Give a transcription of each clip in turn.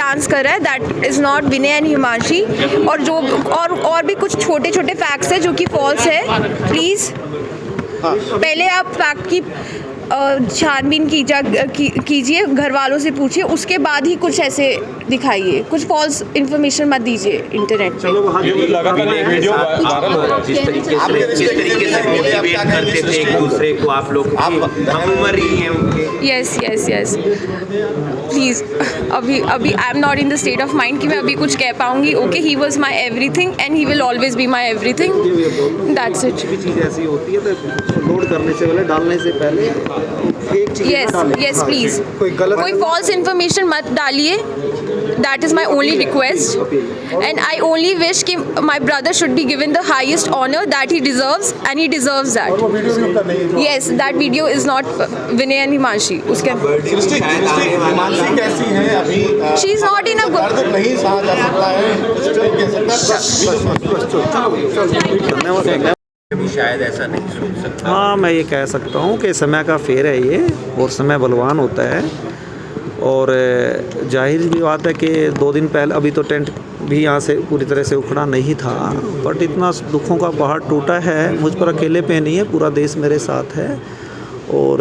Dance कर रहा है, that is not Vinay and Himanshi. और जो और भी कुछ छोटे छोटे फैक्ट्स हैं जो कि फॉल्स है। प्लीज़ पहले आप फैक्ट की छानबीन कीजिए, घर वालों से पूछिए, उसके बाद ही कुछ ऐसे दिखाइए, कुछ फॉल्स इन्फॉर्मेशन मत दीजिए इंटरनेट पे। जिस तरीके से मोटिवेट करते थे एक दूसरे को, आप लोग हम उम्र ही हैं उनके। यस प्लीज़, अभी I am not in the state of mind कि मैं अभी कुछ कह पाऊँगी। Okay, he was my everything and he will always be my everything, that's it. चीज़ ऐसी होती है तो लोड करने से पहले, डालने से पहले यस प्लीज़, कोई फॉल्स इन्फॉर्मेशन मत डालिए, that is my only request. And I only wish कि my brother should be given the highest honour that he deserves, and he deserves that. Yes, that video is not Vinay and Himanshi. उसके हिमांशी कैसी है अभी? She is not in a दर्द नहीं सहा जा सकता है। शायद ऐसा नहीं सोच सकता। हाँ, मैं ये कह सकता हूँ कि समय का फेर है ये, और समय बलवान होता है। और जाहिर भी बात है कि 2 दिन पहले, अभी तो टेंट भी यहाँ से पूरी तरह से उखड़ा नहीं था, बट इतना दुखों का पहाड़ टूटा है। मुझ पर अकेले पे नहीं है, पूरा देश मेरे साथ है। और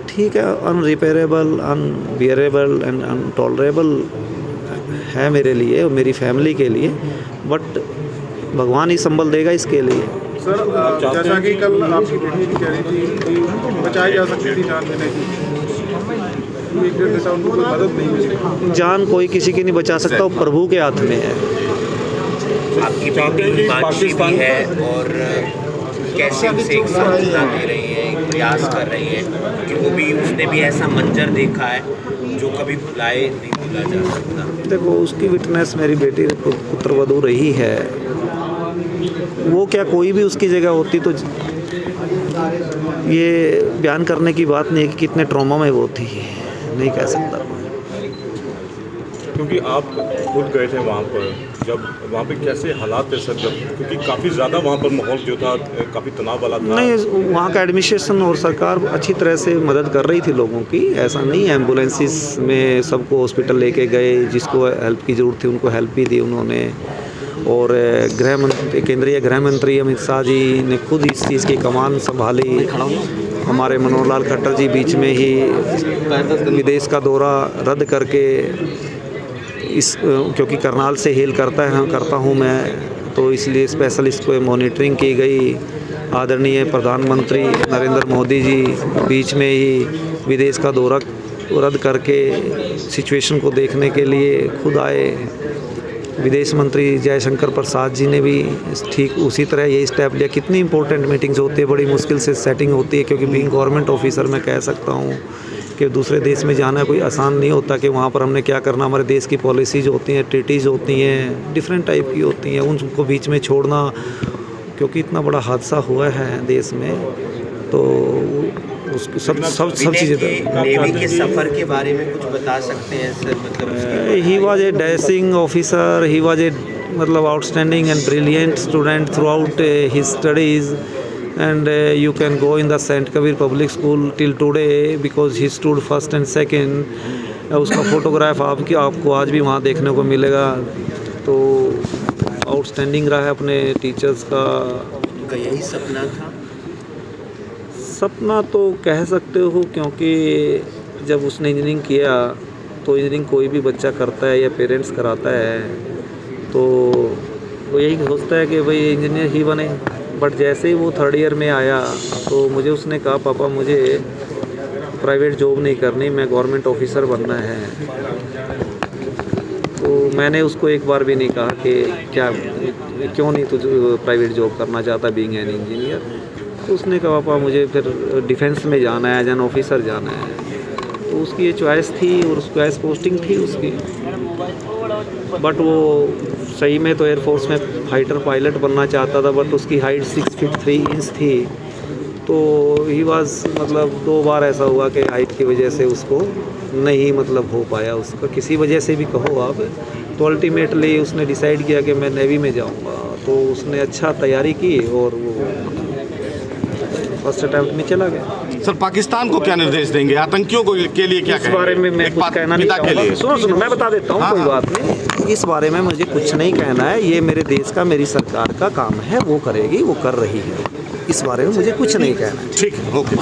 ठीक है, अनरिपेयरेबल, अनबियरेबल एंड अनटॉलरेबल है मेरे लिए और मेरी फैमिली के लिए, बट भगवान ही संभल देगा इसके लिए। सर, जैसा कि कल आपकी बेटी कह रही थी कि बचाई जा सकती थी जान देने की, एक डेढ़ घंटा उनको कोई मदद नहीं मिली। जान कोई किसी की नहीं बचा सकता, वो प्रभु के हाथ में है। आपकी बेटी हिमांशी भी है, और कैसे उसे एक सांत्वना दे रही है, एक प्रयास कर रही है कि वो भी, उसने भी ऐसा मंजर देखा है जो कभी भुलाए नहीं भूला जा सकता। देखो, उसकी विटनेस मेरी बेटी पुत्रवधू रही है। वो क्या कोई भी उसकी जगह होती तो ये बयान करने की बात नहीं है कि कितने ट्रॉमा में वो थी, नहीं कह सकता। क्योंकि आप खुद गए थे वहाँ पर, जब वहाँ पे कैसे हालात थे सर? जब क्योंकि काफ़ी ज़्यादा वहाँ पर माहौल जो था काफ़ी तनाव वाला था। नहीं, वहाँ का एडमिनिस्ट्रेशन और सरकार अच्छी तरह से मदद कर रही थी लोगों की, ऐसा नहीं है। एम्बुलेंसेस में सबको हॉस्पिटल लेके गए, जिसको हेल्प की ज़रूरत थी उनको हेल्प भी दी उन्होंने। और केंद्रीय गृह मंत्री अमित शाह जी ने खुद इस चीज़ की कमान संभाली। हमारे मनोहर लाल खट्टर जी बीच में ही विदेश का दौरा रद्द करके क्योंकि करनाल से हेल करता हूँ मैं, तो इसलिए स्पेशल इस पर मॉनिटरिंग की गई। आदरणीय प्रधानमंत्री नरेंद्र मोदी जी बीच में ही विदेश का दौरा रद्द करके सिचुएशन को देखने के लिए खुद आए। विदेश मंत्री जयशंकर प्रसाद जी ने भी ठीक उसी तरह यही स्टेप लिया। कितनी इंपॉर्टेंट मीटिंग्स होती है, बड़ी मुश्किल से सेटिंग होती है, क्योंकि बीइंग गवर्नमेंट ऑफिसर मैं कह सकता हूँ कि दूसरे देश में जाना कोई आसान नहीं होता कि वहाँ पर हमने क्या करना। हमारे देश की पॉलिसीज़ होती हैं, ट्रीटीज़ होती हैं, डिफरेंट टाइप की होती हैं, उनको बीच में छोड़ना, क्योंकि इतना बड़ा हादसा हुआ है देश में, तो उसकी सब चीज़ें। नेवी के सफ़र के बारे में कुछ बता सकते हैं सर? मतलब he was a dashing officer, he was a मतलब outstanding and brilliant student throughout his studies, and you can go in the Saint Kabir Public School till today because he stood first and second. उसका photograph आपको आज भी वहाँ देखने को मिलेगा। तो आउटस्टैंडिंग रहा है अपने टीचर्स का। यही सपना था? सपना तो कह सकते हो, क्योंकि जब उसने इंजीनियरिंग किया तो इंजीनियरिंग कोई भी बच्चा करता है या पेरेंट्स कराता है, तो वो यही सोचता है कि भाई इंजीनियर ही बने। बट जैसे ही वो 3rd ईयर में आया तो मुझे उसने कहा, पापा मुझे प्राइवेट जॉब नहीं करनी, मैं गवर्नमेंट ऑफिसर बनना है। तो मैंने उसको एक बार भी नहीं कहा कि क्यों नहीं तुझे प्राइवेट जॉब करना चाहता बीइंग एन इंजीनियर। तो उसने कहा, पापा मुझे फिर डिफेंस में जाना है, एज एन ऑफिसर जाना है। तो उसकी ये चॉइस थी और उस चॉइस पोस्टिंग थी उसकी। बट वो सही में तो एयरफोर्स में फाइटर पायलट बनना चाहता था, बट उसकी हाइट 6 फीट 3 इंच थी। तो ही वाज मतलब 2 बार ऐसा हुआ कि हाइट की वजह से उसको नहीं मतलब हो पाया, उसका किसी वजह से भी कहो आप। तो अल्टीमेटली उसने डिसाइड किया कि मैं नेवी में जाऊंगा। तो उसने अच्छा तैयारी की और वो फर्स्ट अटैम्प्ट में चला गया। सर पाकिस्तान को क्या निर्देश देंगे, आतंकियों को के लिए क्या इस बारे में मैं एक कुछ कहना नहीं पिता के चाहूँगा। लिए सुनो मैं बता देता हूँ, हाँ, कोई हाँ। बात नहीं, इस बारे में मुझे कुछ नहीं कहना है। ये मेरे देश का, मेरी सरकार का काम है, वो करेगी, वो कर रही है। इस बारे में मुझे कुछ नहीं कहना है। ठीक है, ओके।